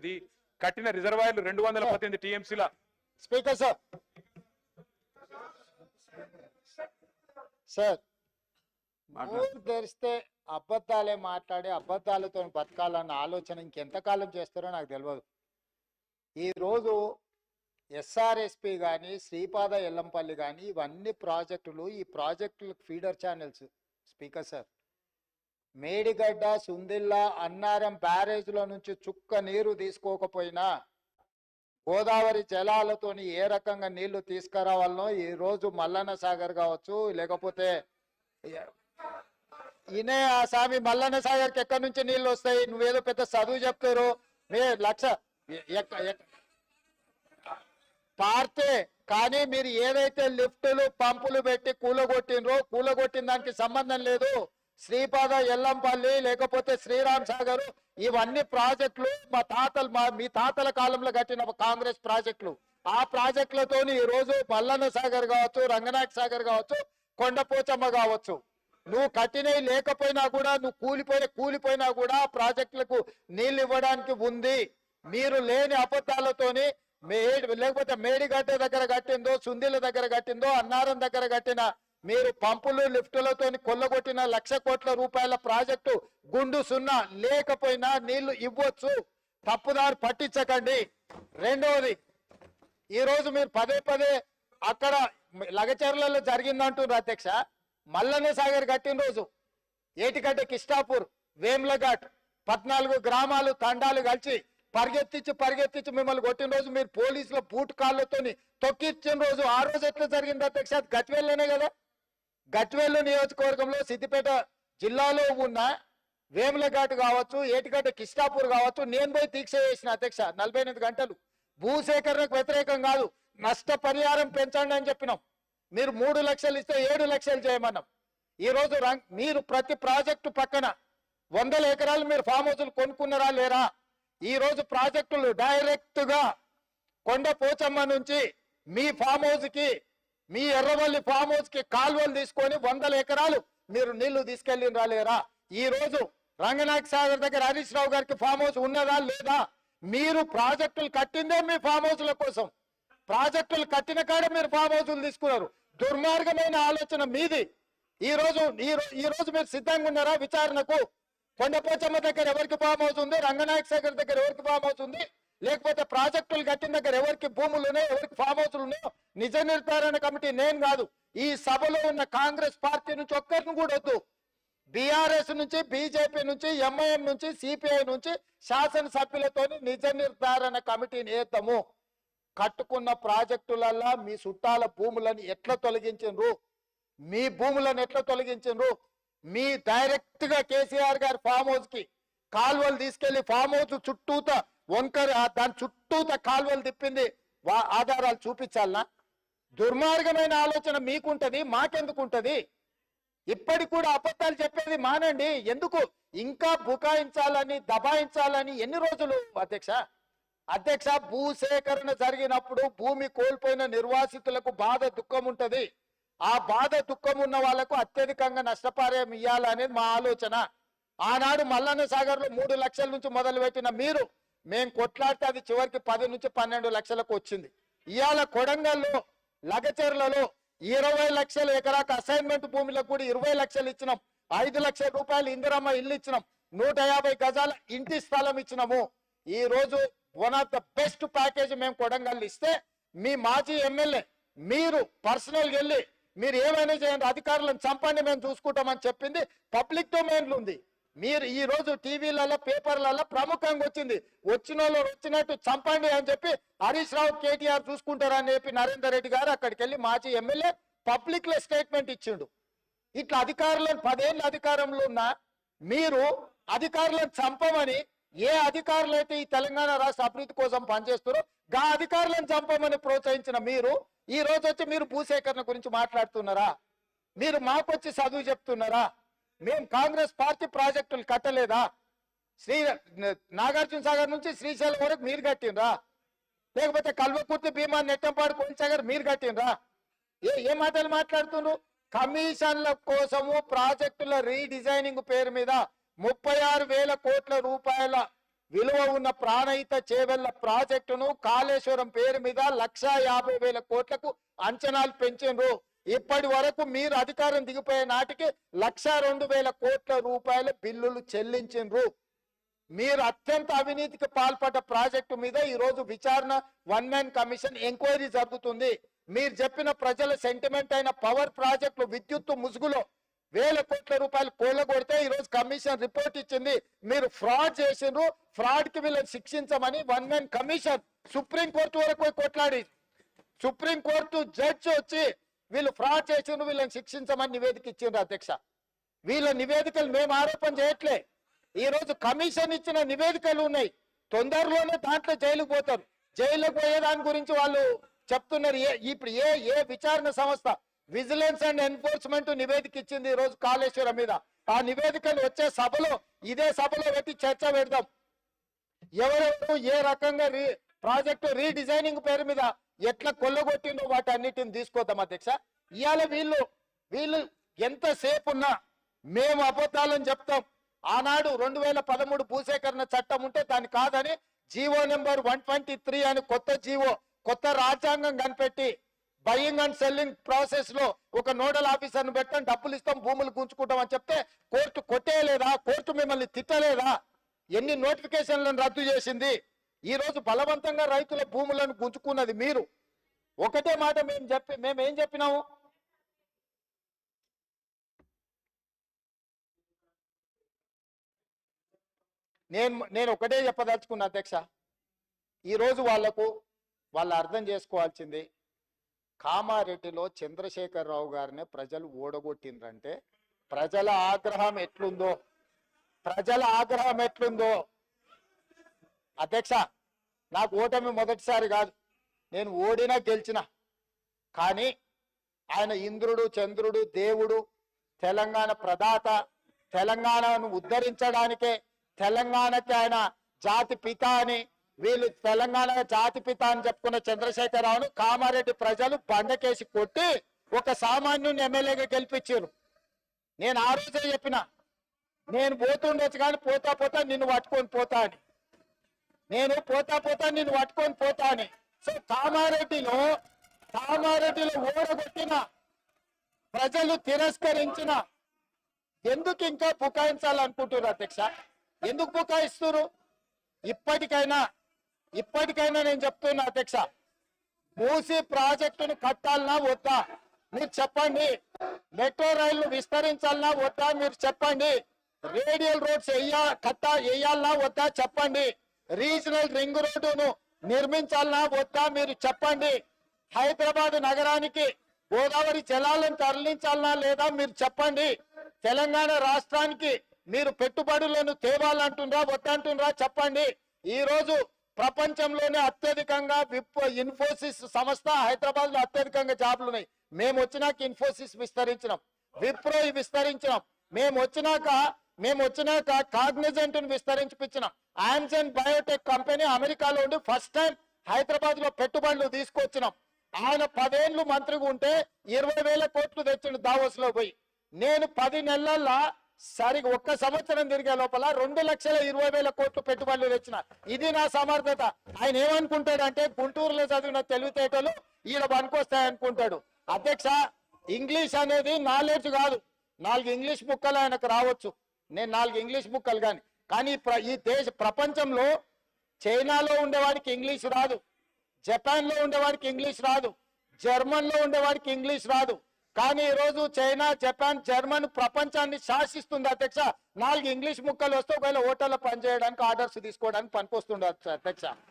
ఉన్నది. కట్టిన రిజర్వాయర్లు 218 టీఎంసీల. స్పీకర్ సార్, సార్ నోరు తెరిస్తే అబద్ధాలే మాట్లాడి అబద్ధాలతో బతకాలన్న ఆలోచన ఇంకెంతకాలం చేస్తారో నాకు తెలియదు. ఈరోజు ఎస్ఆర్ఎస్పి కానీ శ్రీపాద ఎల్లంపల్లి కానీ ఇవన్నీ ప్రాజెక్టులు, ఈ ప్రాజెక్టులకు feeder channels. Speaker sir, Medigadda, Sundilla, Annaram బ్యారేజ్ల నుంచి చుక్క నీరు తీసుకోకపోయినా గోదావరి జలాలతోని ఏ రకంగా నీళ్లు తీసుకురావాలనో ఈరోజు మల్లన్న సాగర్ కావచ్చు, లేకపోతే ఈయనే ఆ స్వామి మల్లన్న సాగర్కి ఎక్కడి నుంచి నీళ్లు వస్తాయి? నువ్వేదో పెద్ద చదువు చెప్తారు, లక్ష పార్తే కానీ మీరు ఏదైతే లిఫ్టులు పంపులు పెట్టి కూలగొట్టిన దానికి సంబంధం లేదు. శ్రీపాద ఎల్లంపల్లి లేకపోతే శ్రీరామ్ సాగర్ ఇవన్నీ ప్రాజెక్టులు మీ తాతల కాలంలో కట్టిన కాంగ్రెస్ ప్రాజెక్టులు. ఆ ప్రాజెక్టులతో ఈ రోజు మల్లన్న సాగర్ కావచ్చు, రంగనాయక సాగర్ కావచ్చు, కొండపోచమ్మ కావచ్చు, నువ్వు కట్టినవి లేకపోయినా కూడా, నువ్వు కూలిపోయినా కూడా ప్రాజెక్టులకు నీళ్లు ఇవ్వడానికి ఉంది. మీరు లేని అబద్ధాలతోని లేకపోతే మేడిగడ్డ దగ్గర కట్టిందో, సుందిల దగ్గర కట్టిందో, అన్నారం దగ్గర కట్టిన మీరు పంపులు లిఫ్టులతో కొల్లగొట్టిన 1,00,000 కోట్ల రూపాయల ప్రాజెక్టు గుండు సున్నా లేకపోయినా నీళ్లు ఇవ్వచ్చు. తప్పుదారి పట్టించకండి. రెండవది, ఈరోజు మీరు పదే అక్కడ లగచర్లలో జరిగిందంటున్నారు అధ్యక్ష. మల్లన్న సాగర్ కట్టిన రోజు ఏటిగడ్డ, కిష్టాపూర్, వేమ్లఘాట్ 14 గ్రామాలు తండాలు కలిసి పరిగెత్తించి మిమ్మల్ని కొట్టిన రోజు మీరు పోలీసుల బూట్ కాళ్ళతో తొక్కిచ్చిన రోజు, ఆ రోజు ఎట్లా జరిగింది అధ్యక్ష? గట్వేల్లోనే కదా. గట్వేలు నియోజకవర్గంలో సిద్దిపేట జిల్లాలో ఉన్న వేములఘాట్ కావచ్చు, ఏటిగడ్డ, కిష్టాపూర్ కావచ్చు, నేను పోయి దీక్ష చేసిన అధ్యక్ష 48 గంటలు. భూసేకరణకు వ్యతిరేకం కాదు, నష్టపరిహారం పెంచండి అని చెప్పినాం. మీరు 3 లక్షలు ఇస్తే 7 లక్షలు చేయమన్నాం. ఈరోజు మీరు ప్రతి ప్రాజెక్టు పక్కన 100 ఎకరాలు మీరు ఫామ్ హౌస్లు కొనుక్కున్నారా లేరా? ఈ రోజు ప్రాజెక్టులు డైరెక్ట్ గా కొండపోచమ్మ నుంచి మీ ఫామ్ హౌస్ కి, మీ ఎర్రవల్లి ఫామ్ హౌస్ కి కాలువలు తీసుకొని 100 ఎకరాలు మీరు నీళ్లు తీసుకెళ్ళినరా లేరా? ఈ రోజు రంగనాయక సాగర్ దగ్గర హరీష్ రావు గారికి ఫామ్ హౌస్ ఉన్నదా లేదా? మీరు ప్రాజెక్టులు కట్టిందే మీ ఫామ్ హౌస్ల కోసం. ప్రాజెక్టులు కట్టిన కాడ మీరు ఫామ్ హౌస్లు తీసుకున్నారు. దుర్మార్గమైన ఆలోచన మీది. ఈ రోజు మీరు సిద్ధంగా ఉన్నారా విచారణకు? కొండపోచమ్మ దగ్గర ఎవరికి ఫామ్ హౌస్ ఉంది, రంగనాయక సాగర్ దగ్గర ఎవరికి ఫామ్ హౌస్ ఉంది, లేకపోతే ప్రాజెక్టులు కట్టిన దగ్గర ఎవరికి భూములు ఉన్నాయో, ఎవరికి ఫామ్ హౌస్లు ఉన్నాయో నిజ నిర్ధారణ కమిటీ నేను కాదు, ఈ సభలో ఉన్న కాంగ్రెస్ పార్టీ నుంచి ఒక్కరిని కూడా వద్దు. బీఆర్ఎస్ నుంచి, బీజేపీ నుంచి, ఎంఐఎం నుంచి, సిపిఐ నుంచి శాసనసభ్యులతో నిజ నిర్ధారణ కమిటీని వేద్దాము. కట్టుకున్న ప్రాజెక్టులల్లా మీ చుట్టాల భూములను ఎట్లా తొలగించరు, మీ భూములను ఎట్లా తొలగించరు? మీ డైరెక్ట్ గా కేసీఆర్ గారి ఫామ్ హౌస్ కి కాలువలు తీసుకెళ్లి ఫామ్ హౌస్ చుట్టూత దాని చుట్టూత కాలువలు తిప్పింది ఆధారాలు చూపించాలనా? దుర్మార్గమైన ఆలోచన మీకుంటది, మాకెందుకుంటది? ఇప్పటికి కూడా అబద్ధాలు చెప్పేది మానండి. ఎందుకు ఇంకా బుకాయించాలని, దబాయించాలని? ఎన్ని రోజులు అధ్యక్ష? భూసేకరణ జరిగినప్పుడు భూమి కోల్పోయిన నిర్వాసితులకు బాధ, దుఃఖం ఉంటది. ఆ బాధ, దుఃఖం ఉన్న వాళ్లకు అత్యధికంగా నష్టపరిహారం ఇవ్వాలనేది మా ఆలోచన. ఆనాడు మల్లన్న సాగర్ లో 3 లక్షల నుంచి మొదలు పెట్టిన మీరు, మేము కొట్లాడితే అది చివరికి 10 నుంచి 12 లక్షలకు వచ్చింది. ఇవాళ కొడంగల్లో, లగచెర్లలో 20 లక్షల ఎకరాకు అసైన్మెంట్ భూములకు కూడా 20 లక్షలు ఇచ్చినాం. 5 లక్షల రూపాయలు ఇందిరమ్మ ఇల్లు ఇచ్చినాం. 150 గజాల ఇంటి స్థలం ఇచ్చినాము. ఈ రోజు one of the best package మేము కొడంగల్ ఇస్తే, మీ మాజీ ఎమ్మెల్యే మీరు పర్సనల్ వెళ్ళి మీరు ఏమైనా చేయండి, అధికారులను చంపండి, మేము చూసుకుంటామని చెప్పింది పబ్లిక్ డొమైన్లు ఉంది. మీరు ఈ రోజు టీవీలలో, పేపర్లలో ప్రముఖంగా వచ్చిన వాళ్ళు వచ్చినట్టు చంపండి అని చెప్పి హరీష్ రావు, కేటీఆర్ చూసుకుంటారని చెప్పి నరేందర్ రెడ్డి గారు అక్కడికి వెళ్ళి మాజీ ఎమ్మెల్యే పబ్లిక్ లో స్టేట్మెంట్ ఇచ్చిండు. ఇట్లా అధికారులను 10 ఏళ్ళ అధికారంలో ఉన్న మీరు అధికారులను చంపమని, ఏ అధికారులు అయితే ఈ తెలంగాణ రాష్ట్ర అభివృద్ధి కోసం పనిచేస్తారో గా అధికారులను చంపమని ప్రోత్సహించిన మీరు ఈ రోజు వచ్చి మీరు భూసేకరణ గురించి మాట్లాడుతున్నారా? మీరు మాకొచ్చి చదువు చెప్తున్నారా? మేము కాంగ్రెస్ పార్టీ ప్రాజెక్టులు కట్టలేదా? నాగార్జున సాగర్ నుంచి శ్రీశైలం వరకు మీరు కట్టినరా? లేకపోతే కల్వకుర్తి, భీమా, నెట్టంపాడు, కోల్సాగర్ మీరు కట్టినరా? ఏ మాటలు మాట్లాడుతున్నారు? కమిషన్ల కోసము ప్రాజెక్టుల రీడిజైనింగ్ పేరు మీద 36,000 కోట్ల రూపాయల విలువ ఉన్న ప్రాణహిత చేవెళ్ల ప్రాజెక్టును కాళేశ్వరం పేరు మీద 1,50,000 కోట్లకు అంచనాలు పెంచిండ్రు. ఇప్పటి వరకు మీరు అధికారం దిగిపోయే నాటికి 1,02,000 కోట్ల రూపాయల బిల్లులు చెల్లించిండ్రు. మీరు అత్యంత అవినీతికి పాల్పడ్డ ప్రాజెక్టు మీద ఈ రోజు విచారణ 1 మ్యాన్ కమిషన్ ఎంక్వైరీ జరుగుతుంది. మీరు చెప్పిన ప్రజల సెంటిమెంట్ అయిన పవర్ ప్రాజెక్టులు విద్యుత్తు ముసుగులో 1,000 కోట్ల రూపాయలు కూలగొడితే ఈ రోజు కమిషన్ రిపోర్ట్ ఇచ్చింది. మీరు ఫ్రాడ్ చేసిండ్రు, ఫ్రాడ్ కి వీళ్ళని శిక్షించమని 1 మ్యాన్ కమిషన్ సుప్రీంకోర్టు వరకు పోయి కొట్లాడి సుప్రీంకోర్టు జడ్జి వచ్చి వీళ్ళు ఫ్రాడ్ చేసిండ్రు, వీళ్ళని శిక్షించమని నివేదిక ఇచ్చిండ్రు అధ్యక్ష. వీళ్ళ నివేదికలు మేము ఆరోపణ చేయట్లే. ఈ రోజు కమిషన్ ఇచ్చిన నివేదికలు ఉన్నాయి. తొందరలోనే దాంట్లో జైలుకు పోతారు. జైలుకు పోయే దాని గురించి వాళ్ళు చెప్తున్నారు. ఇప్పుడు ఏ విచారణ సంస్థ విజిలెన్స్ అండ్ ఎన్ఫోర్స్మెంట్ నివేదిక ఇచ్చింది ఈ రోజు కాళేశ్వరం మీద. ఆ నివేదికలు వచ్చే సభలో ఇదే సభలో పెట్టి చర్చ పెడదాం. ఎవరెవరు ఏ రకంగా ప్రాజెక్టు రీడిజైనింగ్ పేరు మీద ఎట్లా కొల్లగొట్టిందో వాటి అన్నిటిని తీసుకోద్దాం అధ్యక్ష. ఇవాళ వీళ్ళు ఎంతసేపు ఉన్నా మేము అబద్ధాలని చెప్తాం. ఆనాడు 2013 భూసేకరణ చట్టం ఉంటే దాన్ని కాదని జీవో నెంబర్ 123 అని కొత్త జీవో, కొత్త రాజ్యాంగం కనిపెట్టి బయింగ్ అండ్ సెల్లింగ్ ప్రాసెస్ లో ఒక నోడల్ ఆఫీసర్ ను పెట్టాం, డబ్బులు ఇస్తాం, భూములు గుంజుకుంటాం అని చెప్తే కోర్టు కొట్టేయలేదా? కోర్టు మిమ్మల్ని తిట్టలేదా? ఎన్ని నోటిఫికేషన్లను రద్దు చేసింది? ఈ రోజు బలవంతంగా రైతుల భూములను గుంజుకున్నది మీరు. ఒకటే మాట మేమేం చెప్పినాము? నేను ఒకటే చెప్పదలుచుకున్నా అధ్యక్ష. ఈరోజు వాళ్ళు అర్థం చేసుకోవాల్సింది, కామారెడ్డిలో చంద్రశేఖరరావు గారిని ప్రజలు ఓడగొట్టిండ్రంటే ప్రజల ఆగ్రహం ఎట్లుందో అధ్యక్ష. నాకు ఓటమి మొదటిసారి కాదు, నేను ఓడినా గెలిచిన. కానీ ఆయన ఇంద్రుడు, చంద్రుడు, దేవుడు, తెలంగాణ ప్రదాత, తెలంగాణను ఉద్ధరించడానికే తెలంగాణకి ఆయన జాతి పిత అని, వీళ్ళు తెలంగాణ జాతి పిత అని చెప్పుకున్న చంద్రశేఖరరావును కామారెడ్డి ప్రజలు బండకేసి కొట్టి ఒక సామాన్యుని ఎమ్మెల్యేగా గెలిపించారు. నేను ఆ రోజే చెప్పిన, నేను పోతుండొచ్చు కానీ పోతా నిన్ను పట్టుకొని పోతా అని. నేను పోతా నిన్ను పట్టుకొని పోతా అని. సో కామారెడ్డిలో ఓడగొట్టిన ప్రజలు తిరస్కరించిన ఎందుకు ఇంకా బుకాయించాలనుకుంటున్నారు అధ్యక్ష? ఎందుకు బుకాయిస్తున్నారు? ఇప్పటికైనా నేను చెప్తున్నా అధ్యక్ష, మూసీ ప్రాజెక్టును కట్టాలన్నా వద్దా మీరు చెప్పండి. మెట్రో రైళ్లు విస్తరించాలన్నా వద్దా మీరు చెప్పండి. రేడియల్ రోడ్స్ వేయాలన్నా వద్దా చెప్పండి. రీజనల్ రింగ్ రోడ్డును నిర్మించాలన్నా వద్దా మీరు చెప్పండి. హైదరాబాద్ నగరానికి గోదావరి జలాలను తరలించాలన్నా లేదా మీరు చెప్పండి. తెలంగాణ రాష్ట్రానికి మీరు పెట్టుబడులను తేవాలంటుండ్రా వద్దంటుండ్రా చెప్పండి. ఈ రోజు ప్రపంచంలోనే అత్యధికంగా ఇన్ఫోసిస్ సంస్థ హైదరాబాద్ లో అత్యధికంగా జాబ్లు ఉన్నాయి. మేము వచ్చినాక ఇన్ఫోసిస్ విస్తరించినాం, విప్రో విస్తరించినాం. మేము వచ్చినాక కాగ్నిజెంట్ విస్తరించిపించినాం. ఆమ్జన్ బయోటెక్ కంపెనీ అమెరికాలో ఉండి ఫస్ట్ టైం హైదరాబాద్ లో పెట్టుబడులు తీసుకొచ్చినాం. ఆయన 10 ఏళ్ళు మంత్రిగా ఉంటే 20,000 కోట్లు తెచ్చిండు దావోస్ లో పోయి. నేను 10 నెలల్లో సరిగా 1 సంవత్సరం తిరిగే లోపల 2,20,000 కోట్లు పెట్టుబడులు తెచ్చిన. ఇది నా సమర్థత. ఆయన ఏమనుకుంటాడంటే గుంటూరులో చదివిన తెలివితేటలు ఈయన పనికొస్తాయనుకుంటాడు. అధ్యక్ష, ఇంగ్లీష్ అనేది నాలెడ్జ్ కాదు. 4 ఇంగ్లీష్ ముక్కలు ఆయనకు రావచ్చు, నేను 4 ఇంగ్లీష్ ముక్కలు కానీ ఈ ప్రపంచంలో చైనాలో ఉండేవాడికి ఇంగ్లీష్ రాదు, జపాన్ లో ఉండేవాడికి ఇంగ్లీష్ రాదు, జర్మన్ లో ఉండేవాడికి ఇంగ్లీష్ రాదు. కానీ ఈ రోజు చైనా, జపాన్, జర్మన్ ప్రపంచాన్ని శాసిస్తుంది అధ్యక్ష. 4 ఇంగ్లీష్ ముక్కలు వస్తే ఒకవేళ హోటల్లో పనిచేయడానికి, ఆర్డర్స్ తీసుకోవడానికి పనికొస్తుండే అధ్యక్ష.